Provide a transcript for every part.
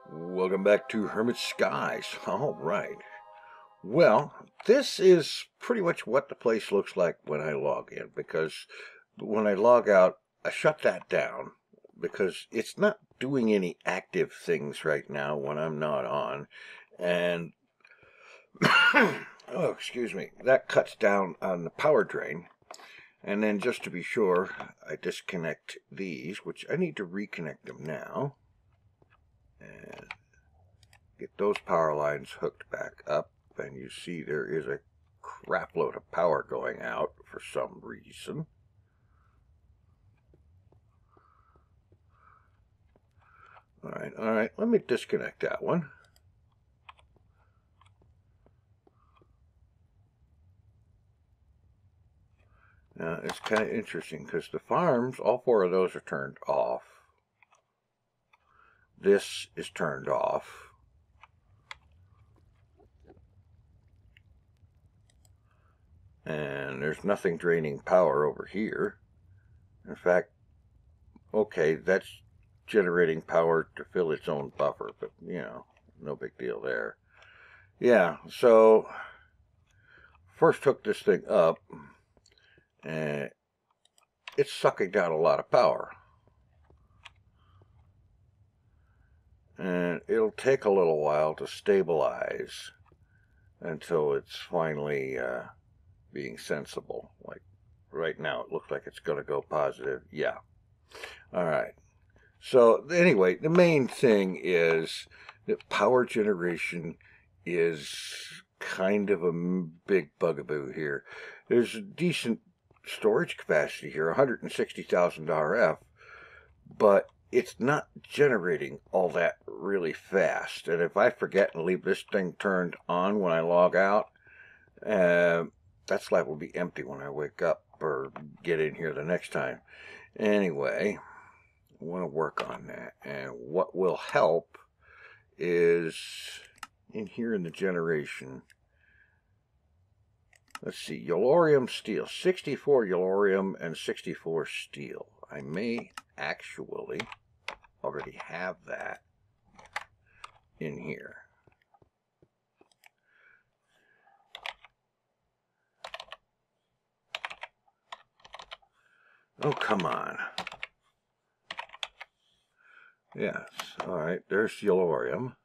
Welcome back to Hermit Skies. All right. Well, this is pretty much what the place looks like when I log in, because when I log out, I shut that down because it's not doing any active things right now when I'm not on. And, oh, excuse me, that cuts down on the power drain. And then just to be sure, I disconnect these, which I need to reconnect them now. And get those power lines hooked back up, and you see there is a crap load of power going out for some reason. All right, let me disconnect that one. Now, it's kind of interesting because the farms, all four of those are turned off. This is turned off. And there's nothing draining power over here. In fact, okay, that's generating power to fill its own buffer, but, you know, no big deal there. Yeah, so first hook this thing up, and it's sucking down a lot of power. And it'll take a little while to stabilize until it's finally being sensible. Like right now, it looks like it's going to go positive. Yeah. All right. So anyway, the main thing is that power generation is kind of a big bugaboo here. There's a decent storage capacity here, 160,000 RF, but it's not generating all that really fast. And if I forget and leave this thing turned on when I log out, that slab will be empty when I wake up or get in here the next time. Anyway, I want to work on that. And what will help is in here in the generation. Let's see, Yellorium steel, 64 Yellorium and 64 steel. I may actually already have that in here. Oh, come on. Yes, all right, there's Yellorium.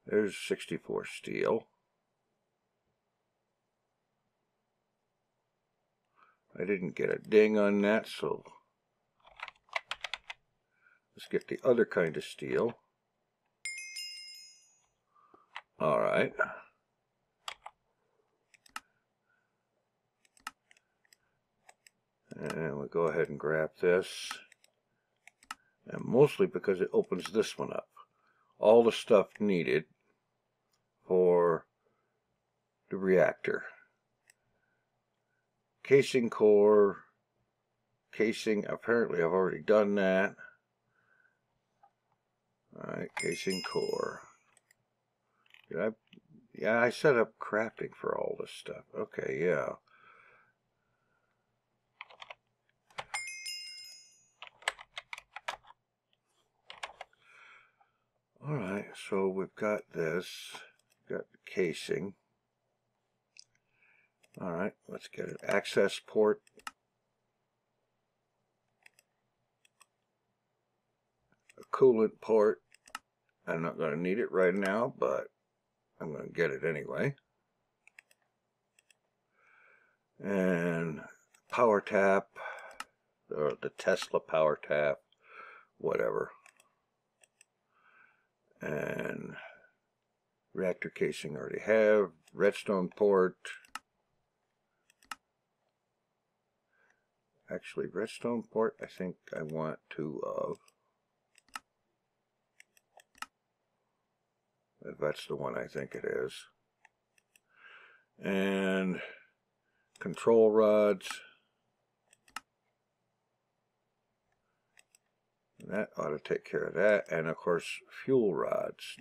There's 64 steel. I didn't get a ding on that, so let's get the other kind of steel. All right. And we'll go ahead and grab this. And mostly because it opens this one up. All the stuff needed for the reactor. Casing core. Casing, apparently I've already done that. Alright, casing core. Yeah, I set up crafting for all this stuff. Okay, yeah. Alright, so we've got this. Got the casing. Alright, let's get an access port. A coolant port. I'm not going to need it right now, but I'm going to get it anyway. And power tap, or the Tesla power tap, whatever. And reactor casing I already have. Redstone port. Actually, redstone port, I think I want 2 of. If that's the one I think it is. And control rods. That ought to take care of that. And of course, fuel rods.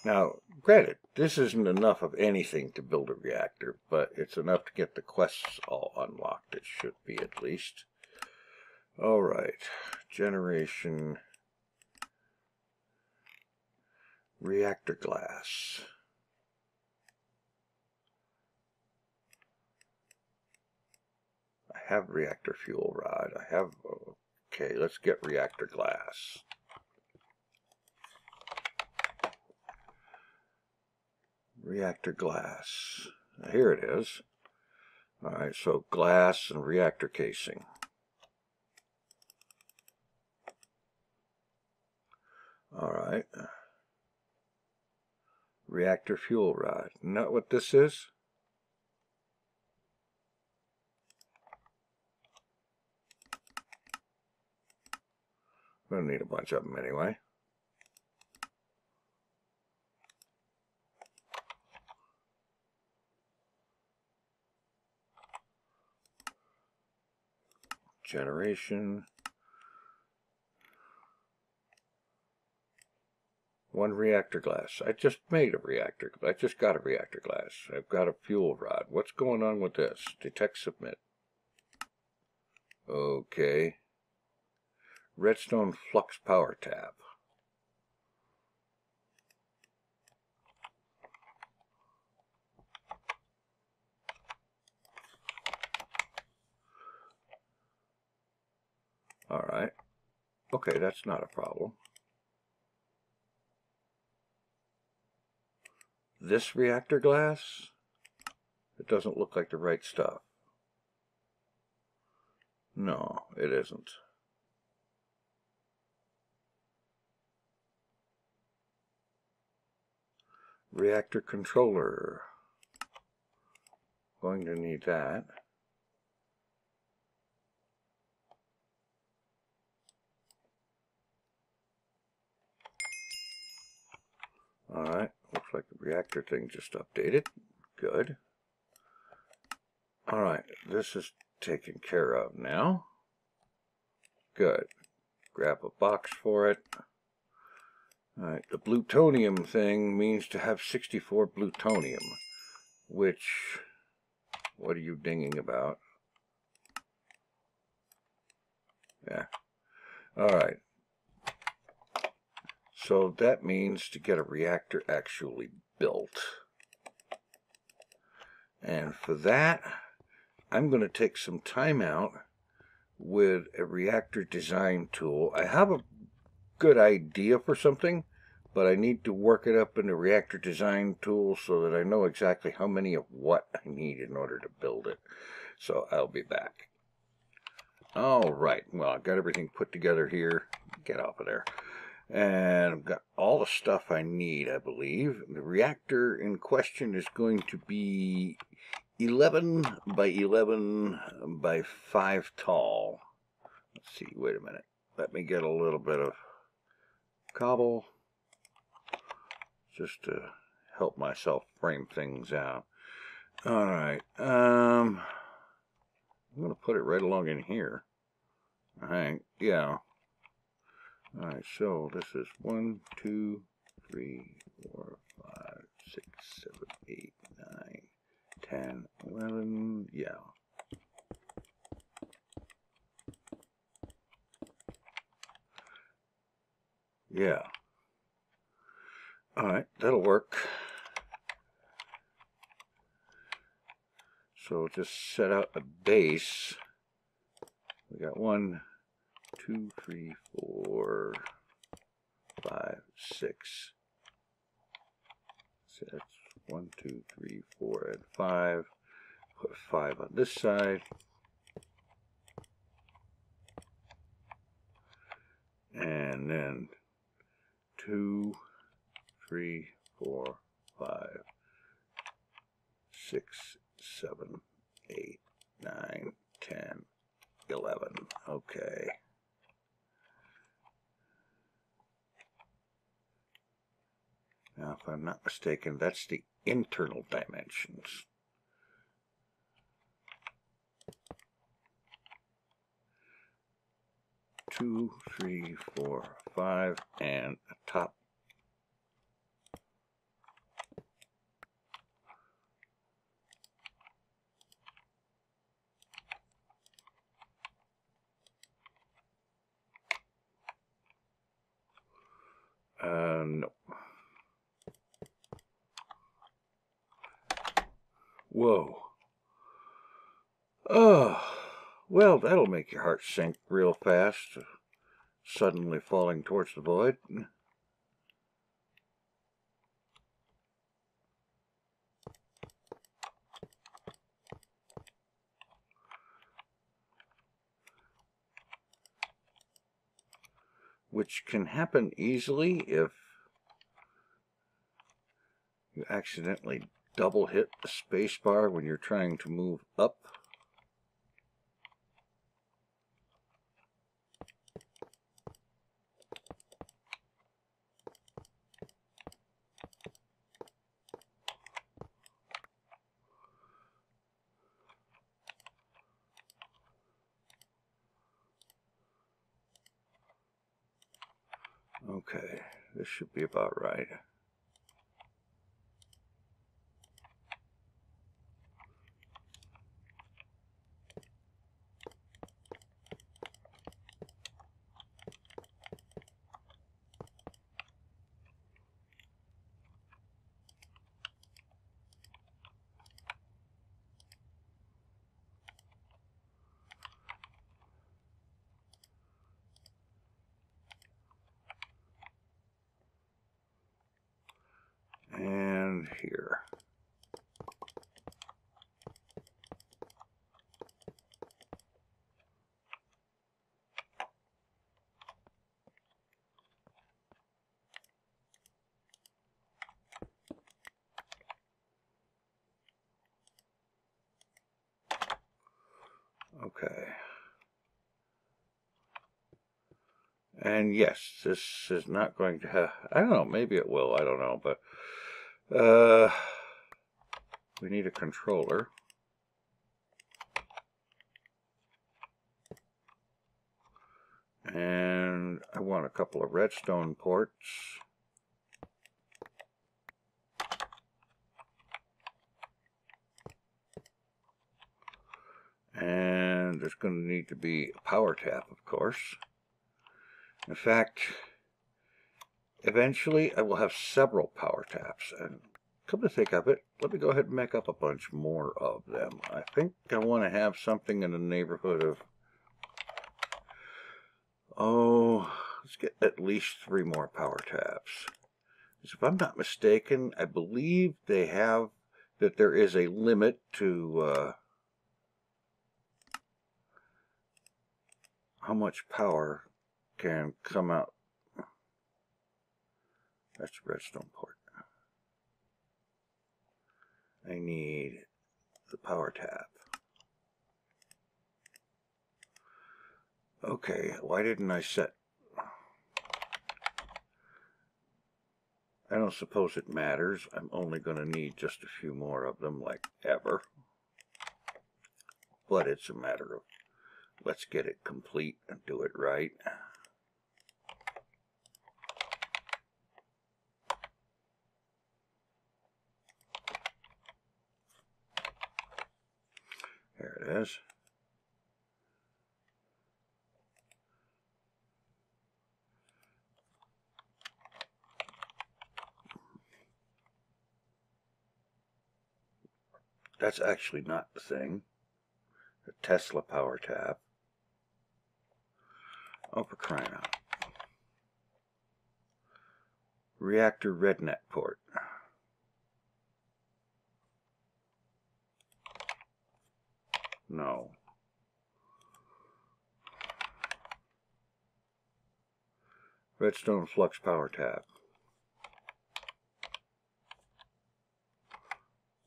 Now, granted, this isn't enough of anything to build a reactor, but it's enough to get the quests all unlocked. It should be, at least. Alright. Generation. Reactor glass. I have reactor fuel rod. I have... Okay, let's get reactor glass. Reactor glass. Here it is. Alright, so glass and reactor casing. Alright. Reactor fuel rod. Isn't that what this is? We're going to need a bunch of them anyway. Generation. One reactor glass. I just made a reactor. I just got a reactor glass. I've got a fuel rod. What's going on with this? Detect submit. Okay. Redstone flux power tab. Alright. Okay, that's not a problem. This reactor glass? It doesn't look like the right stuff. No, it isn't. Reactor controller. Going to need that. Alright, looks like the reactor thing just updated. Good. Alright, this is taken care of now. Good. Grab a box for it. Alright, the plutonium thing means to have 64 plutonium, which, what are you dinging about? Yeah. Alright. So that means to get a reactor actually built. And for that, I'm going to take some time out with a reactor design tool. I have a good idea for something, but I need to work it up in the reactor design tool so that I know exactly how many of what I need in order to build it. So I'll be back. All right, well, I've got everything put together here. Get off of there. And I've got all the stuff I need, I believe. The reactor in question is going to be 11 by 11 by 5 tall. Let's see, wait a minute. Let me get a little bit of cobble just to help myself frame things out. All right. I'm going to put it right along in here. All right. Yeah. All right. So this is 1, 2, 3, 4, 5, 6, 7, 8, 9, 10, 11. Yeah. Yeah. All right, that'll work. So just set out a base. We got 1, 2, 3, 4, 5, 6. So that's 1, 2, 3, 4, and 5. Put 5 on this side. And then 2, 3, 4, 5, 6, 7, 8, 9, 10, 11. Okay. Now, if I'm not mistaken, that's the internal dimensions. Two, 3, 4, 5, and a top Whoa. Oh, well, that'll make your heart sink real fast, suddenly falling towards the void. Which can happen easily if you accidentally double hit the space bar when you're trying to move up. Okay, this should be about right. And here. Okay. And yes, this is not going to have, I don't know, maybe it will, I don't know, but we need a controller. And I want a couple of redstone ports. And there's going to need to be a power tap, of course. In fact, eventually I will have several power taps. And come to think of it, let me go ahead and make up a bunch more of them. I think I want to have something in the neighborhood of, oh, let's get at least 3 more power taps. If I'm not mistaken, I believe they have that there is a limit to how much power can come out. That's a redstone port. I need the power tap. Okay, why didn't I set? I don't suppose it matters. I'm only going to need just a few more of them, like ever. But it's a matter of, let's get it complete and do it right. There it is. That's actually not the thing. The Tesla power tap. Oh, for crying out. Reactor RedNet port. No. Redstone flux power tap.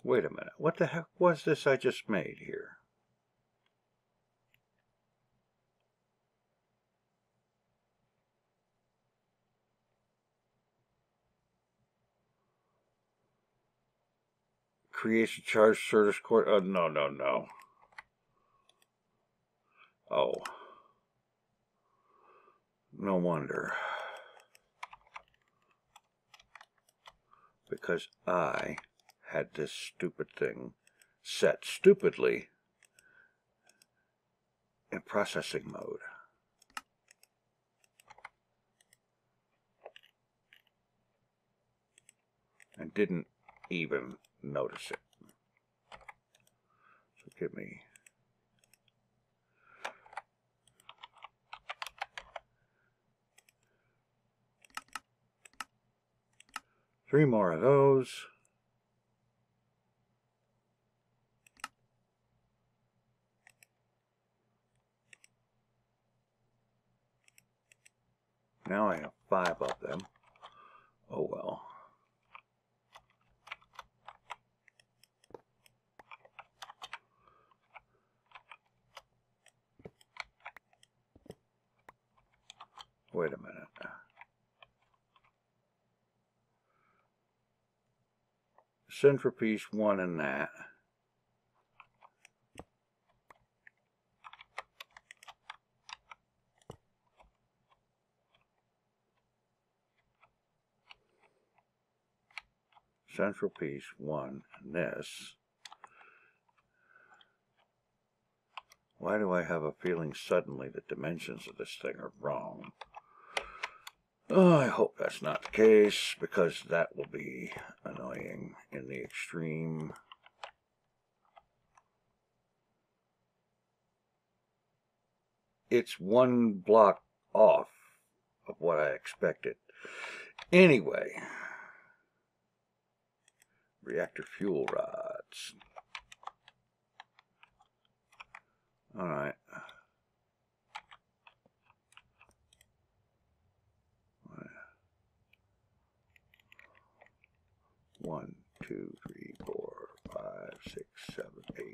Wait a minute. What the heck was this I just made here? Creates a charged Certus cord. Oh, no, no, no. Oh. No wonder. Because I had this stupid thing set stupidly in processing mode. And didn't even notice it. Give me three more of those. Now I have 5 of them. Oh well. Wait a minute. Centerpiece 1 in that. Central piece 1 in this. Why do I have a feeling suddenly the dimensions of this thing are wrong? Oh, I hope that's not the case, because that will be annoying in the extreme. It's 1 block off of what I expected. Anyway, reactor fuel rods. All right. One, 2, 3, 4, 5, 6, 7, 8,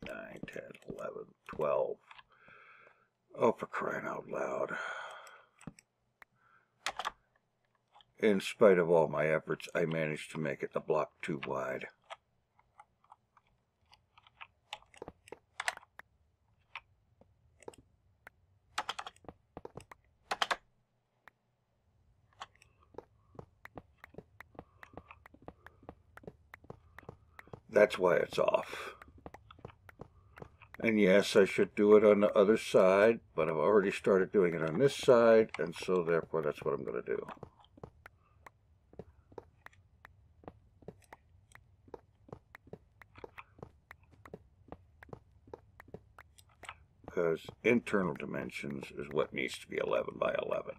9, 10, 11, 12. Oh, for crying out loud. In spite of all my efforts, I managed to make it a block too wide. That's why it's off. And yes, I should do it on the other side, but I've already started doing it on this side, and so therefore that's what I'm going to do. Because internal dimensions is what needs to be 11 by 11.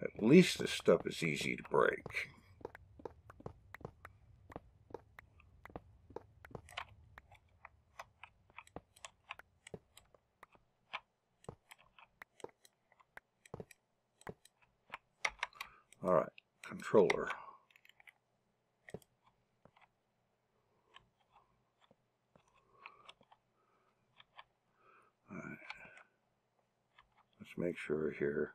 At least this stuff is easy to break. All right, controller. All right. Let's make sure here.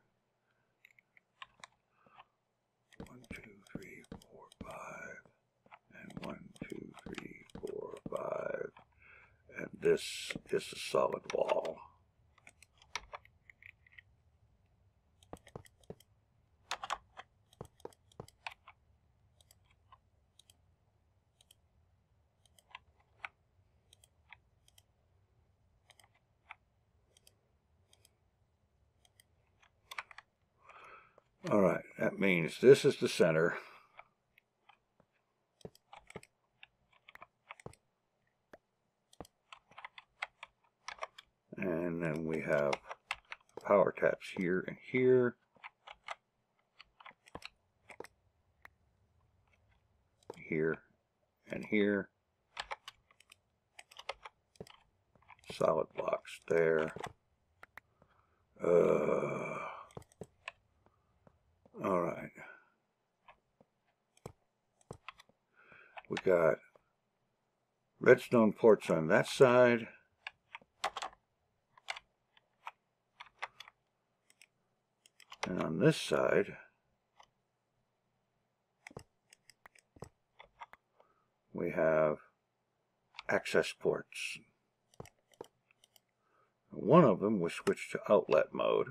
1, 2, 3, 4, 5, and 1, 2, 3, 4, 5, and this is a solid wall. All right, that means this is the center. And then we have power taps here and here. Here and here. Solid blocks there. All right. We got redstone ports on that side. And on this side, we have access ports. One of them was switched to outlet mode.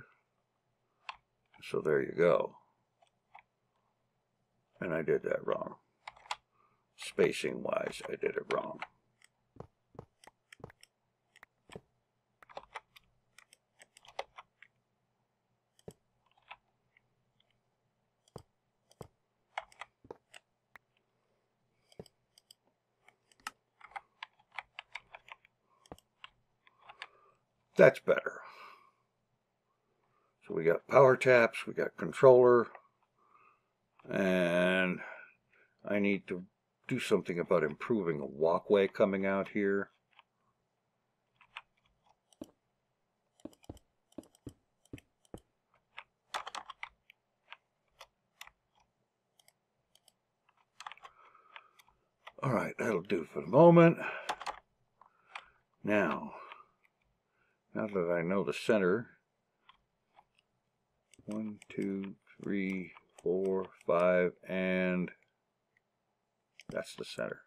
So there you go. And I did that wrong. Spacing wise, I did it wrong. That's better. So we got power taps, we got controller, and I need to do something about improving a walkway coming out here. All right, that'll do for the moment. Now that I know the center, 1, 2, 3, 4, 5, and that's the center.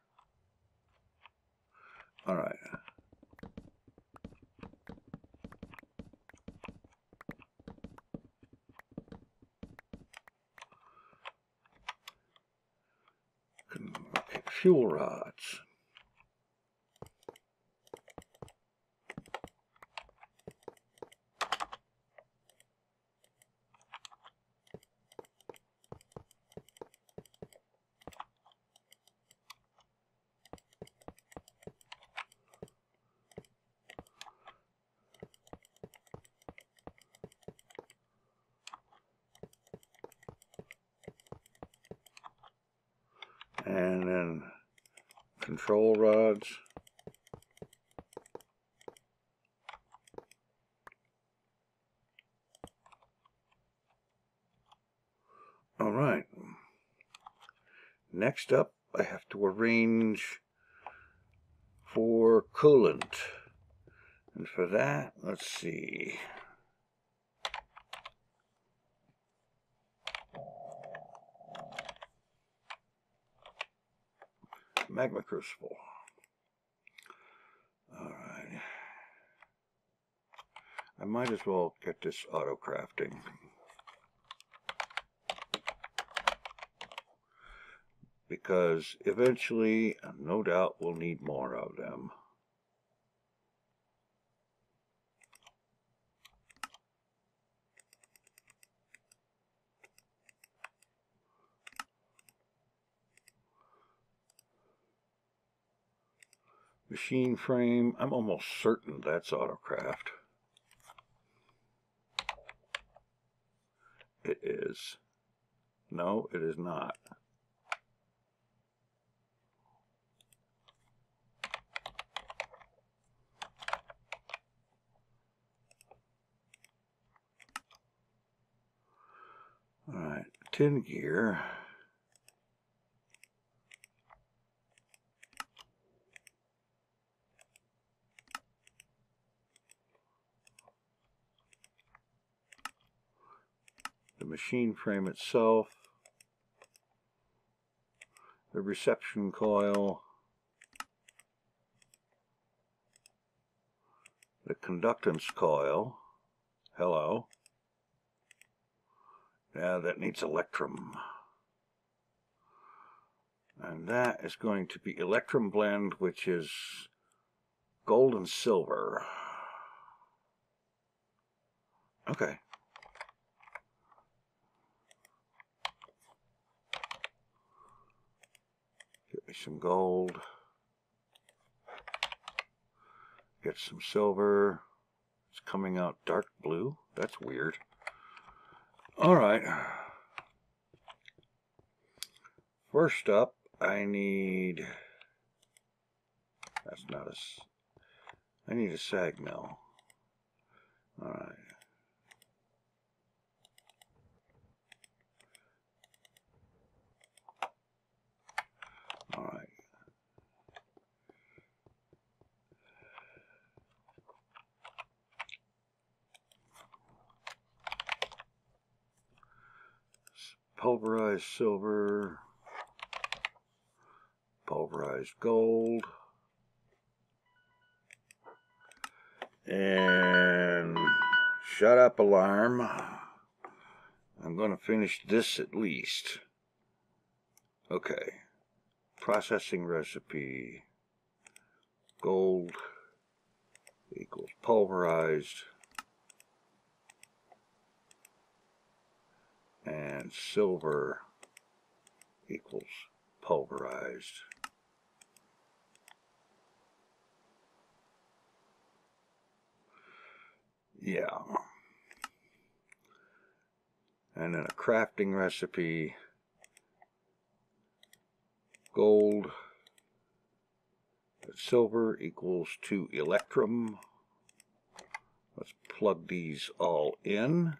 All right. Okay, fuel rods. And then control rods. All right. Next up, I have to arrange for coolant. And for that, let's see. Magma crucible. All right. I might as well get this auto crafting. Because eventually, no doubt, we'll need more of them. Machine frame, I'm almost certain that's autocraft. It is. No, it is not. All right, tin gear. The machine frame itself, the reception coil, the conductance coil, hello, yeah, that needs electrum, and that is going to be electrum blend, which is gold and silver. Okay. Get me some gold. Get some silver. It's coming out dark blue. That's weird. All right. First up, I need... That's not a... I need a sag mill. All right. All right. Pulverized silver, pulverized gold, and shut up alarm. I'm going to finish this at least. Okay. Processing recipe. Gold equals pulverized. And silver equals pulverized. Yeah. And then a crafting recipe. Gold. Silver equals 2 electrum. Let's plug these all in.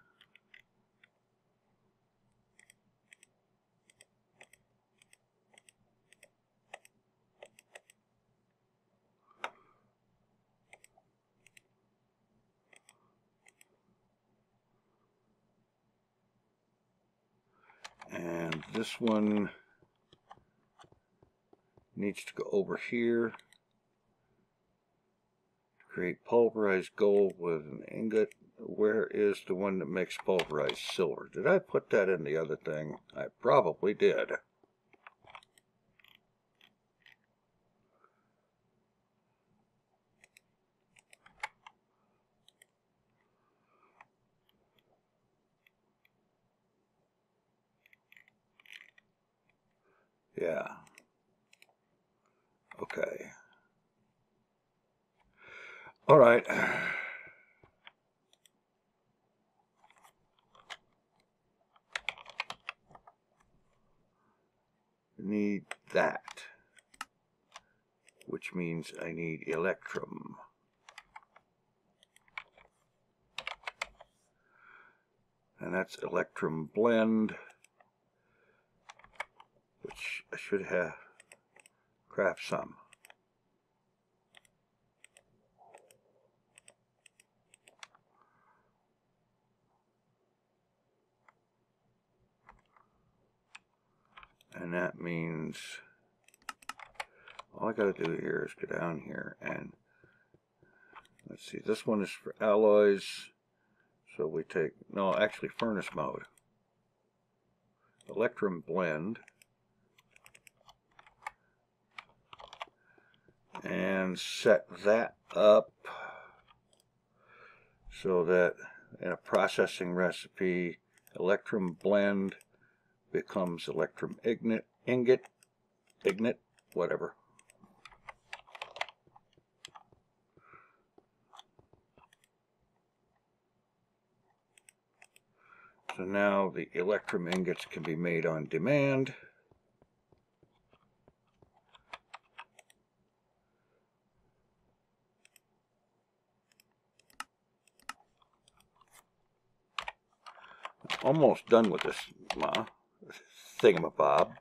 And this one needs to go over here. Create pulverized gold with an ingot. Where is the one that makes pulverized silver? Did I put that in the other thing? I probably did. Yeah. Okay. All right. Need that, which means I need electrum. And that's electrum blend, which I should have craft some. And that means all I gotta do here is go down here and let's see, this one is for alloys. So we take, no, actually furnace mode. Electrum blend. And set that up so that in a processing recipe, electrum blend becomes electrum ingot, whatever. So now the electrum ingots can be made on demand. Almost done with this thingamabob.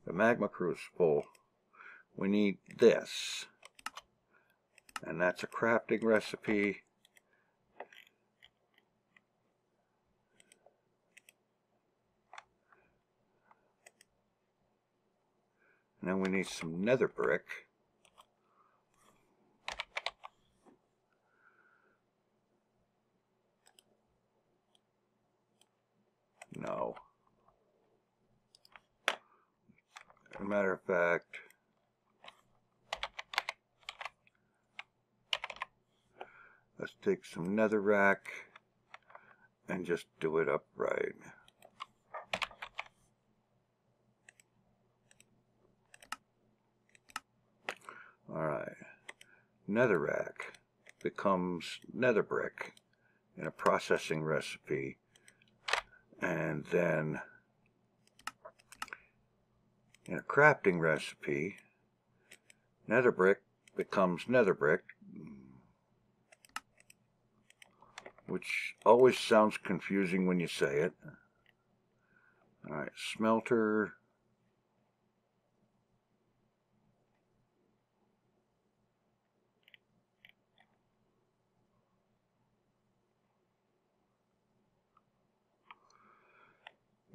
The magma crucible. We need this. And that's a crafting recipe. And then we need some nether brick. No. As a matter of fact, let's take some netherrack and just do it upright. Alright. Netherrack becomes nether brick in a processing recipe. And then in a crafting recipe, nether brick becomes nether brick, which always sounds confusing when you say it. Alright, smelter.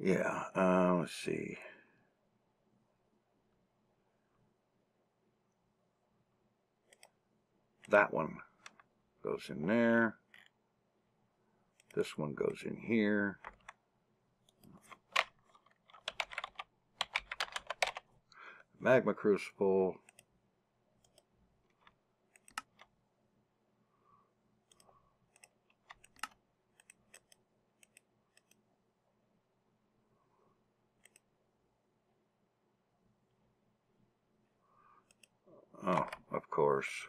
Yeah, let's see. That one goes in there. This one goes in here. Magma crucible. Oh, of course.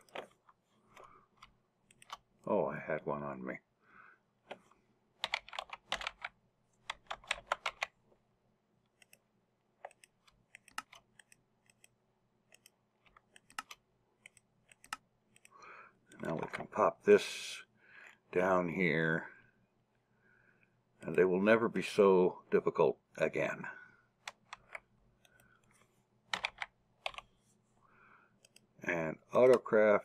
Oh, I had one on me. Now we can pop this down here, and they will never be so difficult again. And autocraft,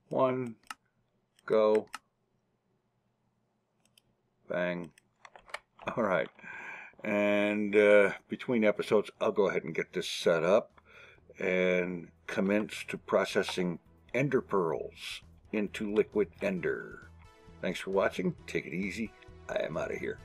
one, go, bang. All right, and between episodes, I'll go ahead and get this set up and commence to processing ender pearls into liquid ender. Thanks for watching. Take it easy. I am out of here.